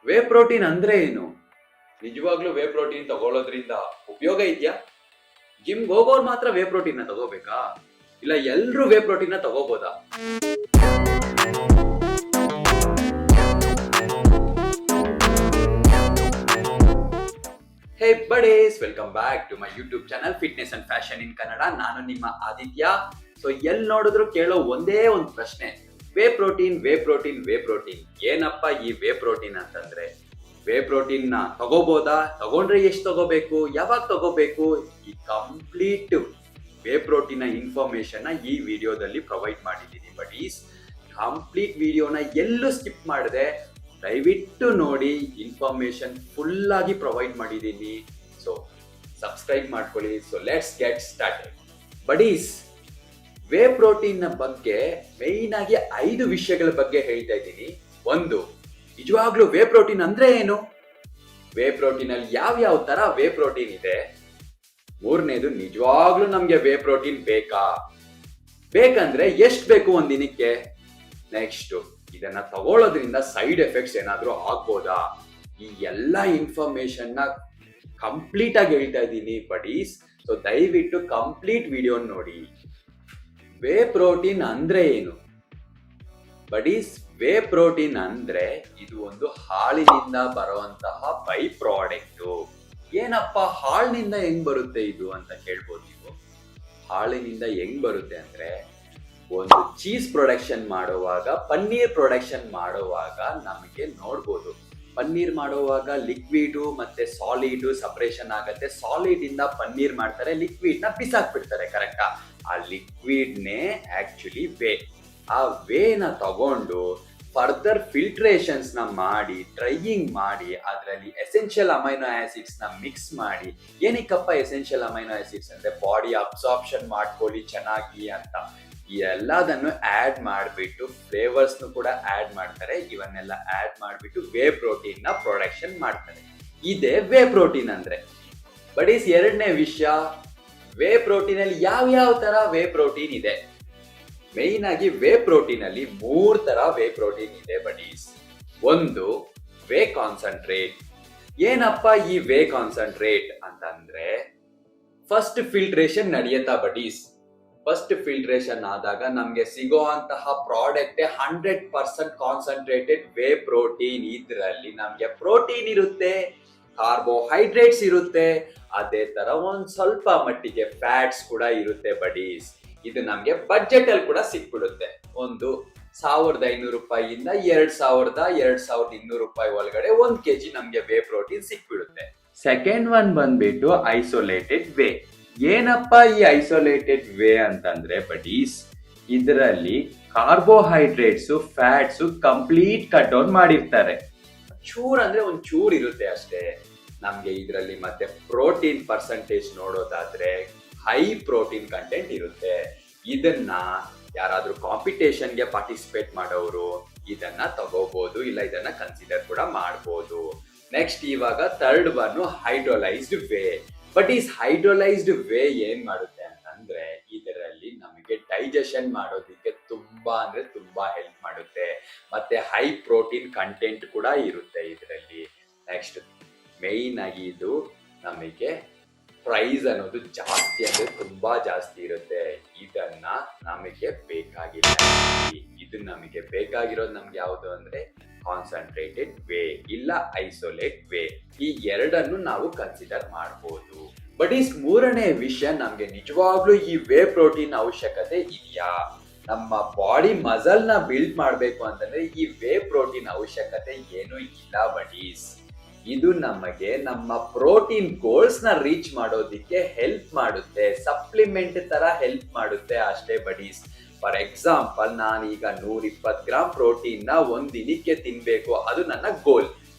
Whey protein ಅಂದ್ರೆ ಏನು? ನಿಜವಾಗ್ಲೂ ವೇ ಪ್ರೋಟೀನ್ ತಗೊಳ್ಳೋದ್ರಿಂದ ಉಪಯೋಗ ಇದೆಯಾ? ಜಿಮ್ಗೆ ಹೋಗೋರು ಮಾತ್ರ ವೇ ಪ್ರೋಟೀನ್ ನ ತಗೋಬೇಕಾ? ಇಲ್ಲ ಎಲ್ರೂ ವೇ ಪ್ರೋಟೀನ್ ನ ತಗೋಬೋದಾ? Hey buddies, welcome back to my YouTube channel fitness and fashion in Kannada. ನಾನು ನಿಮ್ಮ ಆದಿತ್ಯ. ಸೊ ಎಲ್ಲಿ ನೋಡಿದ್ರು ಕೇಳೋ ಒಂದೇ ಒಂದು ಪ್ರಶ್ನೆ, whey protein whey protein whey protein. ಏನಪ್ಪ ಈ ವೇ ಪ್ರೋಟೀನ್ ಅಂತಂದ್ರೆ, ವೇ ಪ್ರೋಟೀನ್ ನ ತಗೋಬೋದಾ? ತಗೊಂಡ್ರೆ ಎಷ್ಟು ತಗೋಬೇಕು? ಯಾವಾಗ ತಗೋಬೇಕು? ಈ ಕಂಪ್ಲೀಟ್ ವೇ ಪ್ರೋಟೀನ್ ನ ಇನ್ಫಾರ್ಮೇಶನ್ ಈ ವಿಡಿಯೋದಲ್ಲಿ ಪ್ರೊವೈಡ್ ಮಾಡಿದ್ದೀನಿ. ಬಟ್ ಈ ಕಂಪ್ಲೀಟ್ ವಿಡಿಯೋನ ಎಲ್ಲೂ ಸ್ಕಿಪ್ ಮಾಡದೆ ದಯವಿಟ್ಟು ನೋಡಿ. ಇನ್ಫಾರ್ಮೇಶನ್ ಫುಲ್ ಆಗಿ ಪ್ರೊವೈಡ್ ಮಾಡಿದ್ದೀನಿ. ಸೊ ಸಬ್ಸ್ಕ್ರೈಬ್ ಮಾಡ್ಕೊಳ್ಳಿ. So let's get started. Buddies, way protein ನ ಬಗ್ಗೆ ಮೈನ್ ಆಗಿ 5 ವಿಷಯಗಳ ಬಗ್ಗೆ ಹೇಳ್ತಾ ಇದ್ದೀನಿ. ಒಂದು, ನಿಜವಾಗ್ಲೂ ವೇ ಪ್ರೋಟೀನ್ ಅಂದ್ರೆ ಏನು? ವೇ ಪ್ರೋಟೀನ್ ಅಲ್ಲಿ ಯಾವ ತರ ವೇ ಪ್ರೋಟೀನ್ ಇದೆ? ಮೂರನೇದು, ನಿಜವಾಗ್ಲೂ ನಮ್ಗೆ ವೇ ಪ್ರೋಟೀನ್ ಬೇಕಂದ್ರೆ ಎಷ್ಟು ಬೇಕು ಒಂದ್ ದಿನಕ್ಕೆ? ನೆಕ್ಸ್ಟ್, ಇದನ್ನ ತಗೊಳ್ಳೋದ್ರಿಂದ ಸೈಡ್ ಎಫೆಕ್ಟ್ಸ್ ಏನಾದ್ರೂ ಆಗ್ಬೋದಾ? ಈ ಎಲ್ಲಾ ಇನ್ಫಾರ್ಮೇಶನ್ ನ ಕಂಪ್ಲೀಟ್ ಆಗಿ ಹೇಳ್ತಾ ಇದ್ದೀನಿ ಬಡೀಸ್. ಸೊ ದಯವಿಟ್ಟು ಕಂಪ್ಲೀಟ್ ವಿಡಿಯೋ ನೋಡಿ. ವೇ ಪ್ರೋಟೀನ್ ಅಂದ್ರೆ ಏನು ಬಡೀಸ್? ವೇ ಪ್ರೋಟೀನ್ ಅಂದ್ರೆ ಇದು ಒಂದು ಹಾಲಿನಿಂದ ಬರುವಂತಹ ಬೈ ಪ್ರಾಡಕ್ಟ್. ಏನಪ್ಪ ಹಾಲಿನಿಂದ ಹೆಂಗ್ ಬರುತ್ತೆ ಇದು ಅಂತ ಕೇಳ್ಬೋದು ನೀವು. ಹಾಲಿನಿಂದ ಹೆಂಗ್ ಬರುತ್ತೆ ಅಂದ್ರೆ, ಒಂದು ಚೀಸ್ ಪ್ರೊಡಕ್ಷನ್ ಮಾಡುವಾಗ, ಪನ್ನೀರ್ ಪ್ರೊಡಕ್ಷನ್ ಮಾಡುವಾಗ ನಮಗೆ ನೋಡ್ಬೋದು, ಪನ್ನೀರ್ ಮಾಡುವಾಗ ಲಿಕ್ವಿಡ್ ಮತ್ತೆ ಸಾಲಿಡ್ ಸಪರೇಷನ್ ಆಗತ್ತೆ. ಸಾಲಿಡ್ ಇಂದ ಪನ್ನೀರ್ ಮಾಡ್ತಾರೆ, ಲಿಕ್ವಿಡ್ ನ ಬಿಸಾಕ್ಬಿಡ್ತಾರೆ. ಕರೆಕ್ಟಾ? ಆ ಲಿಕ್ವಿಡ್ ನೇ ಆಕ್ಚುಲಿ ವೇ. ಆ ವೇನ ತಗೊಂಡು ಫರ್ದರ್ ಫಿಲ್ಟ್ರೇಷನ್ಸ್ ನ ಮಾಡಿ, ಡ್ರೈಯಿಂಗ್ ಮಾಡಿ, ಅದರಲ್ಲಿ ಎಸೆನ್ಷಿಯಲ್ ಅಮೈನೋ ಆಸಿಡ್ಸ್ ನ ಮಿಕ್ಸ್ ಮಾಡಿ. ಏನಕ್ಕಪ್ಪ ಎಸೆನ್ಷಿಯಲ್ ಅಮೈನೋ ಆಸಿಡ್ಸ್ ಅಂದ್ರೆ, ಬಾಡಿ ಅಬ್ಸಾರ್ಪ್ಷನ್ ಮಾಡ್ಕೊಳ್ಳಿ ಚೆನ್ನಾಗಿ ಅಂತ. ಈ ಎಲ್ಲದನ್ನು ಆಡ್ ಮಾಡಿಬಿಟ್ಟು ಫ್ಲೇವರ್ಸ್ ಕೂಡ ಆಡ್ ಮಾಡ್ತಾರೆ. ಇವನ್ನೆಲ್ಲ ಆಡ್ ಮಾಡಿಬಿಟ್ಟು ವೇ ಪ್ರೋಟೀನ್ ನ ಪ್ರೊಡಕ್ಷನ್ ಮಾಡ್ತಾರೆ. ಇದೇ ವೇ ಪ್ರೋಟೀನ್ ಅಂದ್ರೆ. ಬಡೀಸ್, ಎರಡನೇ ವಿಷಯ, ವೇ ಪ್ರೋಟೀನ್ ಅಲ್ಲಿ ಯಾವ ತರ ವೇ ಪ್ರೋಟೀನ್ ಇದೆ? ಮೈನ್ ಆಗಿ ವೇ ಪ್ರೋಟೀನ್ ಅಲ್ಲಿ 3 ತರ ವೇ ಪ್ರೋಟೀನ್ ಇದೆ ಬಡೀಸ್. ಒಂದು, ವೇ ಕಾನ್ಸಂಟ್ರೇಟ್. ಏನಪ್ಪ ಈ ವೇ ಕಾನ್ಸಂಟ್ರೇಟ್ ಅಂತಂದ್ರೆ, ಫಸ್ಟ್ ಫಿಲ್ಟ್ರೇಷನ್ ನಡೆಯುತ್ತಾ ಬಡೀಸ್? ಫಸ್ಟ್ ಫಿಲ್ಟ್ರೇಷನ್ ಆದಾಗ ನಮ್ಗೆ ಸಿಗುವಂತಹ ಪ್ರಾಡಕ್ಟ್ 100% ಕಾನ್ಸಂಟ್ರೇಟೆಡ್ ವೇ ಪ್ರೋಟೀನ್. ಇದರಲ್ಲಿ ನಮ್ಗೆ ಪ್ರೋಟೀನ್ ಇರುತ್ತೆ, ಕಾರ್ಬೋಹೈಡ್ರೇಟ್ಸ್ ಇರುತ್ತೆ, ಅದೇ ತರ ಒಂದ್ ಸ್ವಲ್ಪ ಮಟ್ಟಿಗೆ ಫ್ಯಾಟ್ಸ್ ಕೂಡ ಇರುತ್ತೆ ಬಡೀಸ್. ಇದು ನಮ್ಗೆ ಬಡ್ಜೆಟ್ ಅಲ್ಲಿ ಕೂಡ ಸಿಕ್ಬಿಡುತ್ತೆ. ಒಂದು 1500 ರೂಪಾಯಿಯಿಂದ 2200 ರೂಪಾಯಿ ಒಳಗಡೆ 1 kg ನಮ್ಗೆ ವೇ ಪ್ರೋಟೀನ್ ಸಿಕ್ಬಿಡುತ್ತೆ. ಸೆಕೆಂಡ್ ಒನ್ ಬಂದ್ಬಿಟ್ಟು ಐಸೋಲೇಟೆಡ್ ವೇ. ಏನಪ್ಪ ಈ ಐಸೋಲೇಟೆಡ್ ವೇ ಅಂತಂದ್ರೆ ಬಡೀಸ್, ಇದರಲ್ಲಿ carbohydrates fats complete cut down ಮಾಡಿರ್ತಾರೆ. ಚೂರ್ ಅಂದ್ರೆ ಒಂದ್ ಚೂರ್ ಇರುತ್ತೆ ಅಷ್ಟೇ. ನಮ್ಗೆ ಇದರಲ್ಲಿ ಮತ್ತೆ ಪ್ರೋಟೀನ್ ಪರ್ಸೆಂಟೇಜ್ ನೋಡೋದಾದ್ರೆ ಹೈ ಪ್ರೋಟೀನ್ ಕಂಟೆಂಟ್ ಇರುತ್ತೆ. ಇದನ್ನ ಯಾರಾದ್ರೂ ಕಾಂಪಿಟೇಷನ್ಗೆ ಪಾರ್ಟಿಸಿಪೇಟ್ ಮಾಡೋರು ಇದನ್ನ ತಗೋಬಹುದು, ಇಲ್ಲ ಇದನ್ನ ಕನ್ಸಿಡರ್ ಕೂಡ ಮಾಡಬಹುದು. ನೆಕ್ಸ್ಟ್, ಇವಾಗ ಥರ್ಡ್ ಒನ್ ಹೈಡ್ರೋಲೈಸ್ಡ್ ವೇ. ಬಟ್ ಈ ಹೈಡ್ರೋಲೈಸ್ಡ್ ವೇ ಏನ್ ಮಾಡುತ್ತೆ ಅಂತಂದ್ರೆ, ಇದರಲ್ಲಿ ನಮಗೆ ಡೈಜೆಷನ್ ಮಾಡೋದಿಕ್ಕೆ ತುಂಬಾ ಹೆಲ್ಪ್ ಮಾಡುತ್ತೆ. ಮತ್ತೆ ಹೈ ಪ್ರೋಟೀನ್ ಕಂಟೆಂಟ್ ಕೂಡ ಇರುತ್ತೆ ಇದರಲ್ಲಿ. ನೆಕ್ಸ್ಟ್, ಮೇನ್ ಆಗಿ ಇದು ನಮಗೆ ಪ್ರೈಸ್ ಅನ್ನೋದು ಜಾಸ್ತಿ ಅಂದ್ರೆ ತುಂಬಾ ಜಾಸ್ತಿ ಇರುತ್ತೆ. ಇದನ್ನ ನಮಗೆ ಬೇಕಾಗಿಲ್ಲ. ಇದು ನಮಗೆ ಬೇಕಾಗಿರೋದು ನಮ್ಗೆ ಯಾವುದು ಅಂದ್ರೆ ಕಾನ್ಸಂಟ್ರೇಟೆಡ್ ವೇ ಇಲ್ಲ ಐಸೋಲೇಟ್ ವೇ. ಈ ಎರಡನ್ನು ನಾವು ಕನ್ಸಿಡರ್ ಮಾಡಬಹುದು. ಬಟ್ ಈ ಮೂರನೇ ವಿಷಯ, ನಮ್ಗೆ ನಿಜವಾಗ್ಲೂ ಈ ವೇ ಪ್ರೋಟೀನ್ ಅವಶ್ಯಕತೆ ಇದೆಯಾ? ನಮ್ಮ ಬಾಡಿ ಮಸಲ್ ನ ಬಿಲ್ಡ್ ಮಾಡ್ಬೇಕು ಅಂತಂದ್ರೆ ಈ ವೇ ಪ್ರೋಟೀನ್ ಅವಶ್ಯಕತೆ ಏನು ಇಲ್ಲ ಬಡೀಸ್. ಇದು ನಮಗೆ ನಮ್ಮ ಪ್ರೋಟೀನ್ ಗೋಲ್ಸ್ ನ ರೀಚ್ ಮಾಡೋದಿಕ್ಕೆ ಹೆಲ್ಪ್ ಮಾಡುತ್ತೆ, ಸಪ್ಲಿಮೆಂಟ್ ತರ ಹೆಲ್ಪ್ ಮಾಡುತ್ತೆ ಅಷ್ಟೇ ಬಡೀಸ್. ಫಾರ್ ಎಕ್ಸಾಂಪಲ್, ನಾನೀಗ 120 ಗ್ರಾಮ್ ಪ್ರೋಟೀನ್ ನ ಒಂದ್ ದಿನಕ್ಕೆ ತಿನ್ಬೇಕು, ಅದು ನನ್ನ ಗೋಲ್.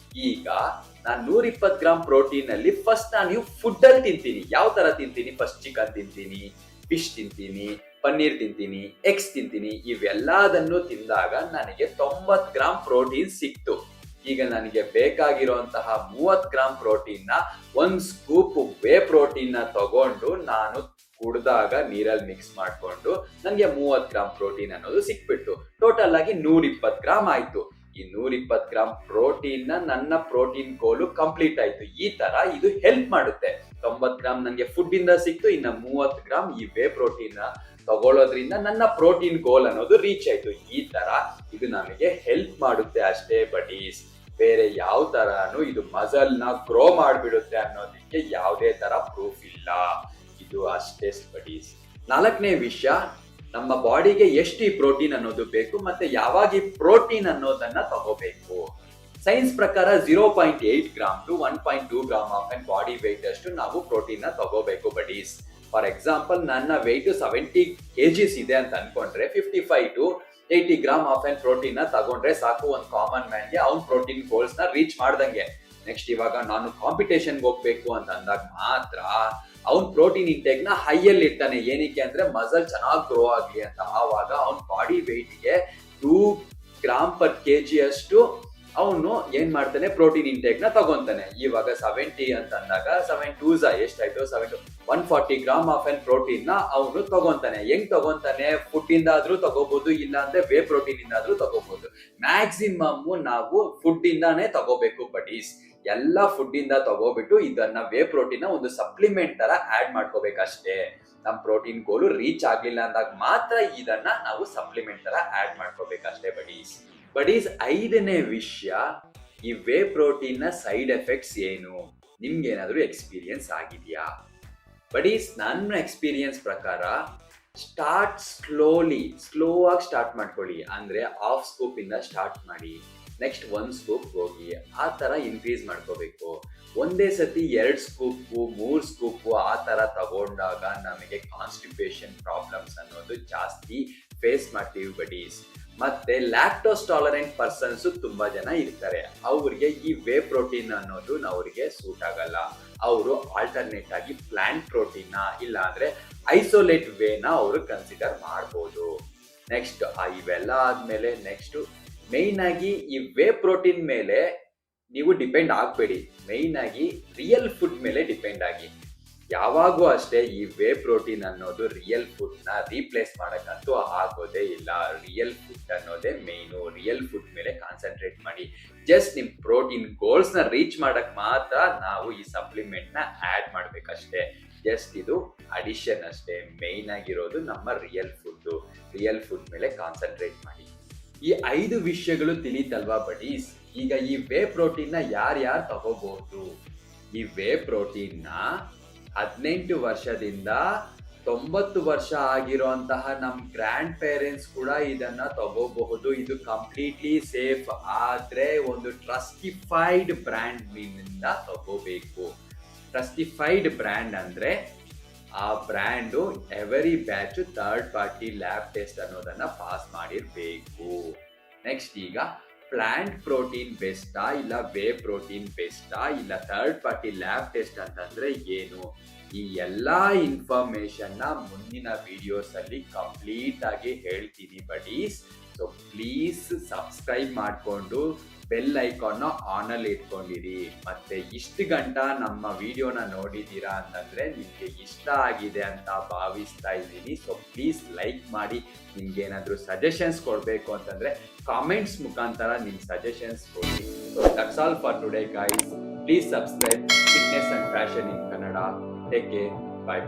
ಈಗ ನಾನು 120 ಗ್ರಾಮ್ ಪ್ರೋಟೀನ್ ಅಲ್ಲಿ ಫಸ್ಟ್ ನಾನು ಫುಡ್ ಅಲ್ಲಿ ತಿಂತೀನಿ. ಯಾವ ತರ ತಿಂತೀನಿ? ಫಸ್ಟ್ ಚಿಕನ್ ತಿಂತೀನಿ, ಫಿಶ್ ತಿಂತೀನಿ, ಪನ್ನೀರ್ ತಿಂತೀನಿ, ಎಗ್ಸ್ ತಿಂತೀನಿ. ಇವೆಲ್ಲದನ್ನು ತಿಂದಾಗ ನನಗೆ 90 ಗ್ರಾಮ್ ಪ್ರೋಟೀನ್ ಸಿಕ್ತು. ಈಗ ನನಗೆ ಬೇಕಾಗಿರುವಂತಹ 30 ಗ್ರಾಮ್ ಪ್ರೋಟೀನ್ ನ 1 ಸ್ಕೂಪ್ ವೇ ಪ್ರೋಟೀನ್ ನ ತಗೊಂಡು ನಾನು ಕುಡಿದಾಗ ನೀರಲ್ಲಿ ಮಿಕ್ಸ್ ಮಾಡ್ಕೊಂಡು ನನಗೆ 30 ಗ್ರಾಮ್ ಪ್ರೋಟೀನ್ ಅನ್ನೋದು ಸಿಕ್ಬಿಟ್ಟು ಟೋಟಲ್ ಆಗಿ 120 ಗ್ರಾಮ್ ಆಯ್ತು. ಈ 120 ಗ್ರಾಮ್ ಪ್ರೋಟೀನ್ ನನ್ನ ಪ್ರೋಟೀನ್ ಗೋಲು ಕಂಪ್ಲೀಟ್ ಆಯ್ತು. ಈ ತರ ಇದು ಹೆಲ್ಪ್ ಮಾಡುತ್ತೆ. 90 ಗ್ರಾಮ್ ನನಗೆ ಫುಡ್ ಇಂದ ಸಿಕ್ತು, ಇನ್ನ 30 ಗ್ರಾಮ್ ಈ ವೇ ಪ್ರೋಟೀನ್ ತಗೊಳ್ಳೋದ್ರಿಂದ ನನ್ನ ಪ್ರೋಟೀನ್ ಗೋಲ್ ಅನ್ನೋದು ರೀಚ್ ಆಯ್ತು. ಈ ತರ ಇದು ನಮಗೆ ಹೆಲ್ಪ್ ಮಾಡುತ್ತೆ ಅಷ್ಟೇ ಬಡೀಸ್. ಬೇರೆ ಯಾವ ತರನು ಇದು ಮಸಲ್ ನ ಗ್ರೋ ಮಾಡ್ಬಿಡುತ್ತೆ ಅನ್ನೋದಕ್ಕೆ ಯಾವುದೇ ತರ ಪ್ರೂಫ್ ಇಲ್ಲ. ಇದು ಅಷ್ಟೇ ಬಡೀಸ್. 4ನೇ ವಿಷಯ, ನಮ್ಮ ಬಾಡಿಗೆ ಎಷ್ಟು ಈ ಪ್ರೋಟೀನ್ ಅನ್ನೋದು ಬೇಕು ಮತ್ತೆ ಯಾವಾಗ ಈ ಪ್ರೋಟೀನ್ ಅನ್ನೋದನ್ನ ತಗೋಬೇಕು. ಸೈನ್ಸ್ ಪ್ರಕಾರ 0.8 gram to 1.2 gram of and body weight ಅಷ್ಟು ನಾವು ಪ್ರೋಟೀನ್ ನ ತಗೋಬೇಕು ಬಡೀಸ್. ಫಾರ್ ಎಕ್ಸಾಂಪಲ್ ನನ್ನ ವೆಯ್ಟ್ 70 kgs ಇದೆ ಅಂತ ಅನ್ಕೊಂಡ್ರೆ 55 to 80 gram of and protein ನ ತಗೊಂಡ್ರೆ ಸಾಕು ಒಂದು ಕಾಮನ್ ಮ್ಯಾನ್ ಗೆ ಅವ್ನ್ ಪ್ರೋಟೀನ್ ಗೋಲ್ಸ್ ನ ರೀಚ್ ಮಾಡ್ದಂಗೆ. ನೆಕ್ಸ್ಟ್ ಇವಾಗ ನಾನು ಕಾಂಪಿಟೇಷನ್ ಹೋಗ್ಬೇಕು ಅಂತ ಅಂದಾಗ ಮಾತ್ರ ಅವ್ನ್ ಪ್ರೋಟೀನ್ ಇಂಟೇಕ್ ನ ಹೈಯಲ್ಲಿ ಇರ್ತಾನೆ. ಏನಕ್ಕೆ ಅಂದ್ರೆ ಮಸಲ್ ಚೆನ್ನಾಗಿ ಗ್ರೋ ಆಗ್ಲಿ ಅಂತ. ಆವಾಗ ಅವ್ನ್ ಬಾಡಿ ವೆಯ್ಟ್ ಗೆ 2 ಗ್ರಾಮ್ ಪರ್ ಕೆಜಿ ಅಷ್ಟು ಅವನು ಏನ್ ಮಾಡ್ತಾನೆ, ಪ್ರೋಟೀನ್ ಇಂಟೇಕ್ ನ ತಗೊಂತಾನೆ. ಇವಾಗ 70 ಅಂತ ಅಂದಾಗ 7 2s ಎಷ್ಟಾಯ್ತು, 140 ಗ್ರಾಮ್ ಆಫ್ ಅಂಡ್ ಪ್ರೋಟೀನ್ ನ ಅವನು ತಗೊಂತಾನೆ. ಹೆಂಗ್ ತಗೊಂತಾನೆ, ಫುಡ್ ಇಂದ ಆದ್ರೂ ತಗೋಬಹುದು, ಇಲ್ಲ ಅಂದ್ರೆ ವೇ ಪ್ರೋಟೀನ್ ಇಂದ ಆದ್ರೂ ತಗೋಬಹುದು. ಮ್ಯಾಕ್ಸಿಮಮ್ ನಾವು ಫುಡ್ ಇಂದಾನೇ ತಗೋಬೇಕು ಬಡೀಸ್. ಎಲ್ಲ ಫುಡ್ ಇಂದ ತಗೋಬಿಟ್ಟು ಇದನ್ನ ವೇ ಪ್ರೋಟೀನ್ ನ ಒಂದು ಸಪ್ಲಿಮೆಂಟ್ ತರ ಆಡ್ ಮಾಡ್ಕೋಬೇಕಷ್ಟೇ. ನಮ್ ಪ್ರೋಟೀನ್ ಗೋಲು ರೀಚ್ ಆಗ್ಲಿಲ್ಲ ಅಂದಾಗ ಮಾತ್ರ ಇದನ್ನ ನಾವು ಸಪ್ಲಿಮೆಂಟ್ ತರ ಆಡ್ ಮಾಡ್ಕೋಬೇಕಷ್ಟೇ ಬಡೀಸ್. 5ನೇ ವಿಷಯ, ಈ ವೇ ಪ್ರೋಟೀನ್ ನ ಸೈಡ್ ಎಫೆಕ್ಟ್ಸ್ ಏನು, ನಿಮ್ಗೆ ಏನಾದ್ರೂ ಎಕ್ಸ್ಪೀರಿಯನ್ಸ್ ಆಗಿದೆಯಾ ಬಡೀಸ್? ನನ್ನ ಎಕ್ಸ್ಪೀರಿಯನ್ಸ್ ಪ್ರಕಾರ ಸ್ಟಾರ್ಟ್ ಸ್ಲೋ ಆಗಿ ಸ್ಟಾರ್ಟ್ ಮಾಡ್ಕೊಳ್ಳಿ. ಅಂದ್ರೆ ಹಾಫ್ ಸ್ಕೂಪ್ ಇಂದ ಸ್ಟಾರ್ಟ್ ಮಾಡಿ, ನೆಕ್ಸ್ಟ್ 1 ಸ್ಕೂಪ್ ಹೋಗಿ, ಆ ತರ ಇನ್ಕ್ರೀಸ್ ಮಾಡ್ಕೋಬೇಕು. ಒಂದೇ ಸತಿ 2 ಸ್ಕೂಪು 3 ಸ್ಕೂಪು ಆ ತರ ತಗೊಂಡಾಗ ನಮಗೆ ಕಾನ್ಸ್ಟಿಪೇಷನ್ ಪ್ರಾಬ್ಲಮ್ಸ್ ಅನ್ನೋದು ಜಾಸ್ತಿ ಫೇಸ್ ಮಾಡ್ತೀವಿ ಬಡೀಸ್. ಮತ್ತೆ ಲ್ಯಾಕ್ಟೋಸ್ ಟಾಲರೆಂಟ್ ಪರ್ಸನ್ಸ್ ತುಂಬಾ ಜನ ಇರ್ತಾರೆ. ಅವ್ರಿಗೆ ಈ ವೇ ಪ್ರೋಟೀನ್ ಅನ್ನೋದು ಅವ್ರಿಗೆ ಸೂಟ್ ಆಗಲ್ಲ. ಅವರು ಆಲ್ಟರ್ನೇಟ್ ಆಗಿ ಪ್ಲಾಂಟ್ ಪ್ರೋಟೀನ್ ಇಲ್ಲ ಅಂದ್ರೆ ಐಸೋಲೇಟ್ ವೇನ ಅವರು ಕನ್ಸಿಡರ್ ಮಾಡ್ಬೋದು. ನೆಕ್ಸ್ಟ್ ಇವೆಲ್ಲ ಆದ್ಮೇಲೆ ನೆಕ್ಸ್ಟ್ ಮೇನ್ ಆಗಿ ಈ ವೇ ಪ್ರೋಟೀನ್ ಮೇಲೆ ನೀವು ಡಿಪೆಂಡ್ ಆಗ್ಬೇಡಿ. ಮೇನ್ ಆಗಿ ರಿಯಲ್ ಫುಡ್ ಮೇಲೆ ಡಿಪೆಂಡ್ ಆಗಿ. ಯಾವಾಗೂ ಅಷ್ಟೇ ಈ ವೇ ಪ್ರೋಟೀನ್ ಅನ್ನೋದು ರಿಯಲ್ ಫುಡ್ ನ ರೀಪ್ಲೇಸ್ ಮಾಡಕ್ಕಂತೂ ಆಗೋದೇ ಇಲ್ಲ. ರಿಯಲ್ ಫುಡ್ ಅನ್ನೋದೇ ಮೇನು. ರಿಯಲ್ ಫುಡ್ ಮೇಲೆ ಕಾನ್ಸಂಟ್ರೇಟ್ ಮಾಡಿ. ಜಸ್ಟ್ ನಿಮ್ ಪ್ರೋಟೀನ್ ಗೋಲ್ಸ್ ನ ರೀಚ್ ಮಾಡಕ್ ಮಾತ್ರ ನಾವು ಈ ಸಪ್ಲಿಮೆಂಟ್ ನ ಆಡ್ ಮಾಡ್ಬೇಕಷ್ಟೇ. ಜಸ್ಟ್ ಇದು ಅಡಿಷನ್ ಅಷ್ಟೇ. ಮೇನ್ ಆಗಿರೋದು ನಮ್ಮ ರಿಯಲ್ ಫುಡ್ ಮೇಲೆ ಕಾನ್ಸಂಟ್ರೇಟ್ ಮಾಡಿ. ಈ 5 ವಿಷಯಗಳು ತಿಳಿತಲ್ವಾ ಬಡೀಸ್? ಈಗ ಈ ವೇ ಪ್ರೋಟೀನ್ ನ ಯಾರ್ಯಾರು ತಗೋಬಹುದು? ಈ ವೇ ಪ್ರೋಟೀನ್ ನ 18 ವರ್ಷದಿಂದ 90 ವರ್ಷ ಆಗಿರುವಂತಹ ನಮ್ ಗ್ರ್ಯಾಂಡ್ ಪೇರೆಂಟ್ಸ್ ಕೂಡ ಇದನ್ನ ತಗೋಬಹುದು. ಇದು ಕಂಪ್ಲೀಟ್ಲಿ ಸೇಫ್. ಆದ್ರೆ ಒಂದು ಟ್ರಸ್ಟಿಫೈಡ್ ಬ್ರ್ಯಾಂಡ್ ನಿಂದ ತಗೋಬೇಕು. ಟ್ರಸ್ಟಿಫೈಡ್ ಬ್ರ್ಯಾಂಡ್ ಅಂದ್ರೆ ಆ brand every batch 3rd party lab test ಅನ್ನೋದನ್ನ ಪಾಸ್ ಮಾಡಿರ್ಬೇಕು. ನೆಕ್ಸ್ಟ್ ಈಗ ಪ್ಲಾಂಟ್ ಪ್ರೋಟೀನ್ ಬೆಸ್ಟಾ ಇಲ್ಲ ವೇ ಪ್ರೋಟೀನ್ ಬೆಸ್ಟಾ ಇಲ್ಲ 3rd ಪಾರ್ಟಿ ಲ್ಯಾಬ್ ಟೆಸ್ಟ್ ಅಂತಂದ್ರೆ ಏನು? ಈ ಎಲ್ಲಾ ಇನ್ಫಾರ್ಮೇಶನ್ ನ ಮುಂದಿನ ವಿಡಿಯೋಸ್ ಅಲ್ಲಿ ಕಂಪ್ಲೀಟ್ ಆಗಿ ಹೇಳ್ತೀನಿ ಬಡೀಸ್. ಸೊ ಪ್ಲೀಸ್ ಸಬ್ಸ್ಕ್ರೈಬ್ ಮಾಡ್ಕೊಂಡು ಬೆಲ್ ಐಕಾನ್ ಆನ್ ಅಲ್ಲಿ ಇಟ್ಕೊಂಡಿರಿ. ಮತ್ತೆ ಇಷ್ಟು ಗಂಟ ನಮ್ಮ ವಿಡಿಯೋನ ನೋಡಿದೀರಾ ಅಂತಂದ್ರೆ ನಿಮ್ಗೆ ಇಷ್ಟ ಆಗಿದೆ ಅಂತ ಭಾವಿಸ್ತಾ ಇದ್ದೀನಿ. ಸೊ ಪ್ಲೀಸ್ ಲೈಕ್ ಮಾಡಿ. ನಿಮ್ಗೆ ಏನಾದ್ರು ಸಜೆಷನ್ಸ್ ಕೊಡ್ಬೇಕು ಅಂತಂದ್ರೆ ಕಾಮೆಂಟ್ಸ್ ಮುಖಾಂತರ ನಿಮ್ ಸಜೆಷನ್ಸ್ ಕೊಡಿ. So that's all for today guys. Please subscribe fitness and fashion in Kannada. Take care. By.